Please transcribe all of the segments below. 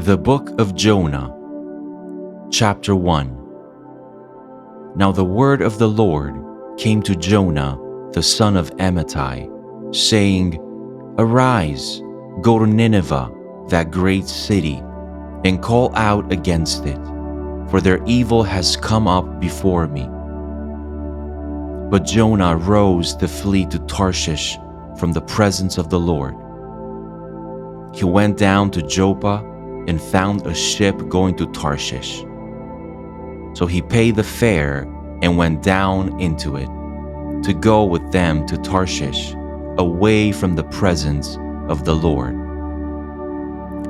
The Book of Jonah, Chapter 1. Now the word of the Lord came to Jonah, the son of Amittai, saying, Arise, go to Nineveh, that great city, and call out against it, for their evil has come up before me. But Jonah rose to flee to Tarshish from the presence of the Lord. He went down to Jaffa and found a ship going to Tarshish. So he paid the fare and went down into it, to go with them to Tarshish, away from the presence of the Lord.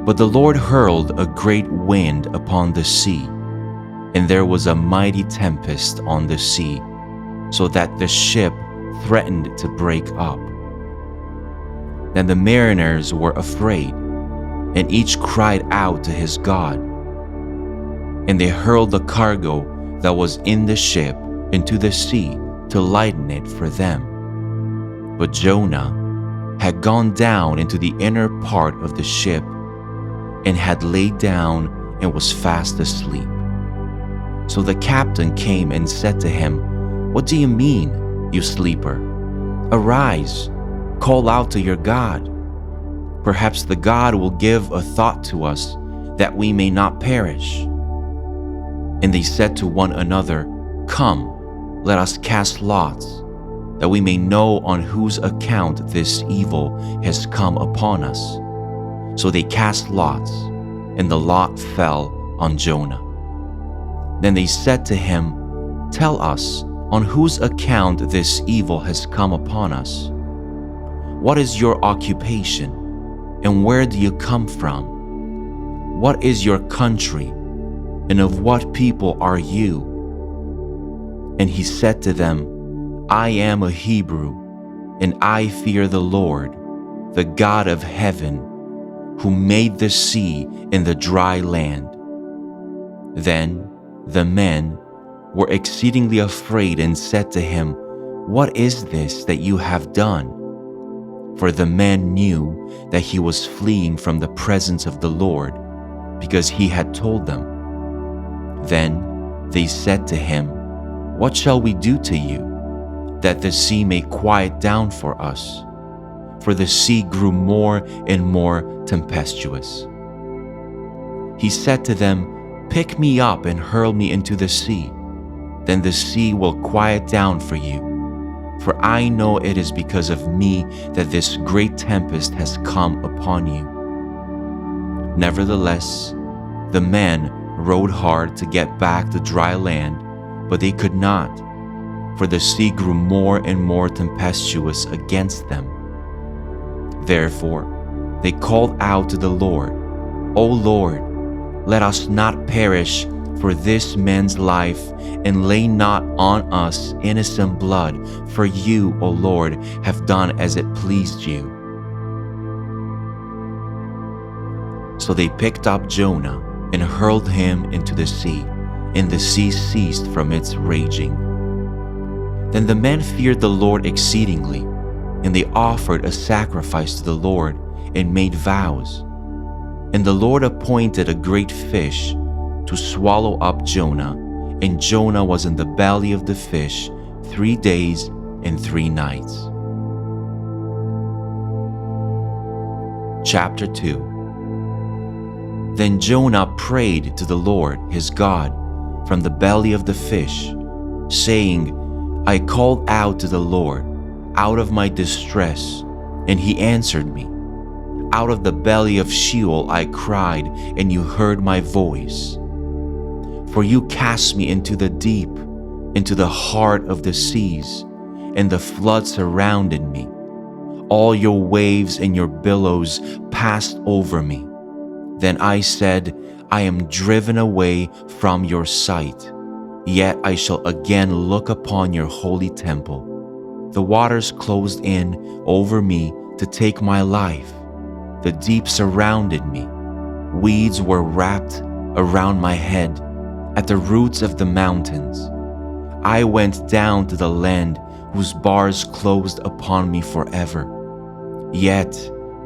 But the Lord hurled a great wind upon the sea, and there was a mighty tempest on the sea, so that the ship threatened to break up. Then the mariners were afraid, and each cried out to his God. And they hurled the cargo that was in the ship into the sea to lighten it for them. But Jonah had gone down into the inner part of the ship and had laid down and was fast asleep. So the captain came and said to him, What do you mean, you sleeper? Arise, call out to your God. Perhaps the God will give a thought to us, that we may not perish. And they said to one another, Come, let us cast lots, that we may know on whose account this evil has come upon us. So they cast lots, and the lot fell on Jonah. Then they said to him, Tell us, on whose account this evil has come upon us? What is your occupation? And where do you come from? What is your country? And of what people are you? And he said to them, I am a Hebrew, and I fear the Lord, the God of heaven, who made the sea and the dry land. Then the men were exceedingly afraid and said to him, What is this that you have done? For the men knew that he was fleeing from the presence of the Lord, because he had told them. Then they said to him, What shall we do to you, that the sea may quiet down for us? For the sea grew more and more tempestuous. He said to them, Pick me up and hurl me into the sea. Then the sea will quiet down for you. For I know it is because of me that this great tempest has come upon you. Nevertheless, the men rowed hard to get back to dry land, but they could not, for the sea grew more and more tempestuous against them. Therefore, they called out to the Lord, O Lord, let us not perish for this man's life, and lay not on us innocent blood, for you, O Lord, have done as it pleased you. So they picked up Jonah and hurled him into the sea, and the sea ceased from its raging. Then the men feared the Lord exceedingly, and they offered a sacrifice to the Lord and made vows. And the Lord appointed a great fish to swallow up Jonah, and Jonah was in the belly of the fish 3 days and 3 nights. Chapter 2. Then Jonah prayed to the Lord his God from the belly of the fish, saying, I called out to the Lord out of my distress, and he answered me. Out of the belly of Sheol I cried, and you heard my voice. For you cast me into the deep, into the heart of the seas, and the flood surrounded me. All your waves and your billows passed over me. Then I said, I am driven away from your sight, yet I shall again look upon your holy temple. The waters closed in over me to take my life. The deep surrounded me. Weeds were wrapped around my head. At the roots of the mountains, I went down to the land whose bars closed upon me forever. Yet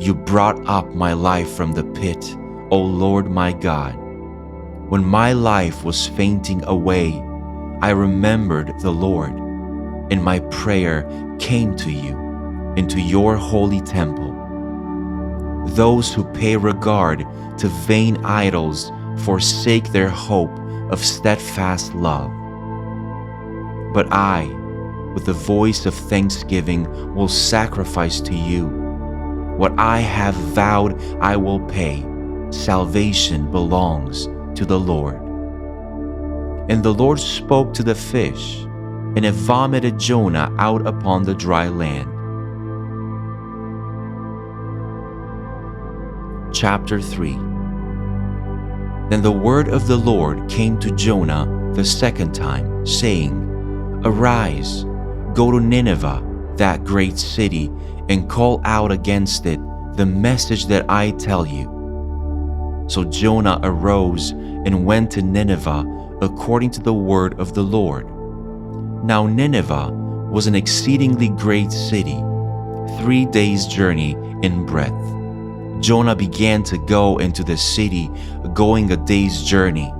you brought up my life from the pit, O Lord my God. When my life was fainting away, I remembered the Lord, and my prayer came to you, into your holy temple. Those who pay regard to vain idols forsake their hope of steadfast love. But I, with the voice of thanksgiving, will sacrifice to you. What I have vowed I will pay. Salvation belongs to the Lord. And the Lord spoke to the fish, and it vomited Jonah out upon the dry land. Chapter 3. Then the word of the Lord came to Jonah the second time, saying, Arise, go to Nineveh, that great city, and call out against it the message that I tell you. So Jonah arose and went to Nineveh according to the word of the Lord. Now Nineveh was an exceedingly great city, 3 days' journey in breadth. Jonah began to go into the city, going a day's journey.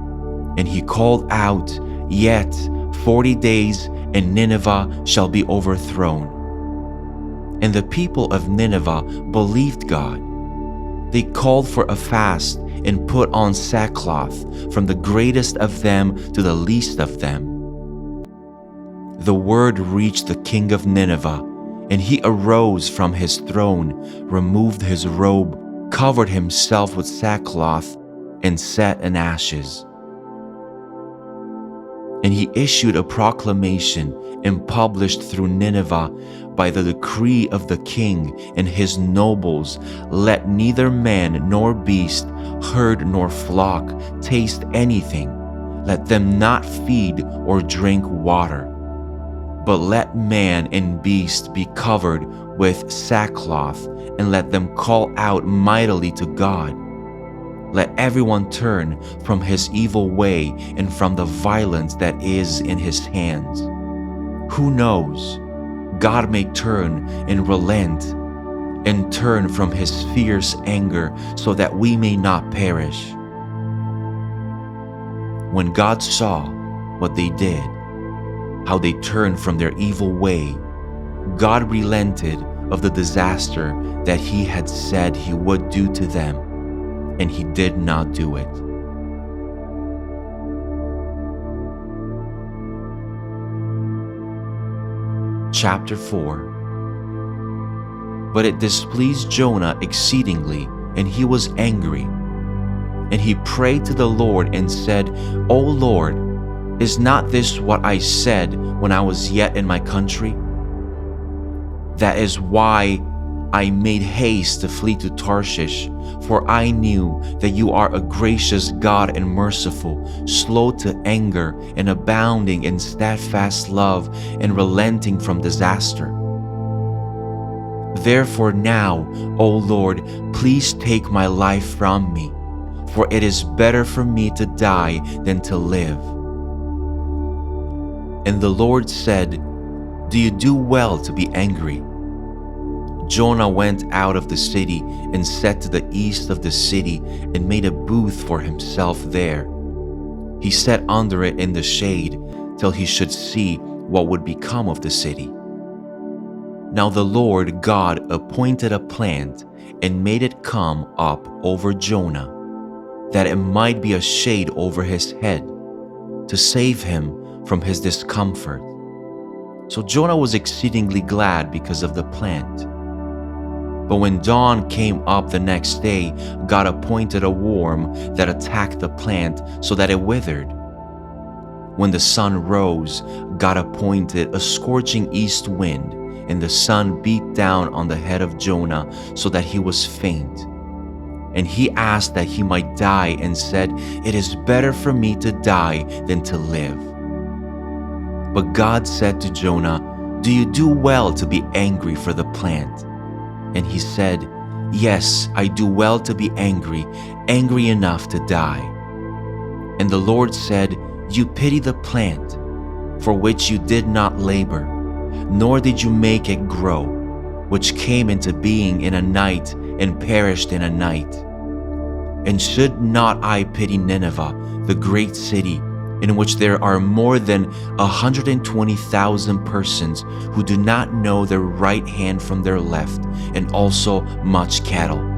And he called out, Yet 40 days, and Nineveh shall be overthrown. And the people of Nineveh believed God. They called for a fast and put on sackcloth, from the greatest of them to the least of them. The word reached the king of Nineveh, and he arose from his throne, removed his robe, covered himself with sackcloth, and sat in ashes. And he issued a proclamation and published through Nineveh by the decree of the king and his nobles, Let neither man nor beast, herd nor flock taste anything. Let them not feed or drink water. But let man and beast be covered with sackcloth, and let them call out mightily to God. Let everyone turn from his evil way and from the violence that is in his hands. Who knows? God may turn and relent and turn from his fierce anger so that we may not perish. When God saw what they did, how they turned from their evil way, God relented of the disaster that he had said he would do to them, and he did not do it. Chapter 4. But it displeased Jonah exceedingly, and he was angry. And he prayed to the Lord and said, O Lord, is not this what I said when I was yet in my country? That is why I made haste to flee to Tarshish, for I knew that you are a gracious God and merciful, slow to anger and abounding in steadfast love and relenting from disaster. Therefore now, O Lord, please take my life from me, for it is better for me to die than to live. And the Lord said, Do you do well to be angry? Jonah went out of the city and sat to the east of the city and made a booth for himself there. He sat under it in the shade till he should see what would become of the city. Now the Lord God appointed a plant and made it come up over Jonah, that it might be a shade over his head, to save him from his discomfort. So Jonah was exceedingly glad because of the plant. But when dawn came up the next day, God appointed a worm that attacked the plant so that it withered. When the sun rose, God appointed a scorching east wind, and the sun beat down on the head of Jonah so that he was faint. And he asked that he might die and said, It is better for me to die than to live. But God said to Jonah, Do you do well to be angry for the plant? And he said, Yes, I do well to be angry, angry enough to die. And the Lord said, You pity the plant, for which you did not labor, nor did you make it grow, which came into being in a night and perished in a night. And should not I pity Nineveh, the great city, in which there are more than 120,000 persons who do not know their right hand from their left, and also much cattle?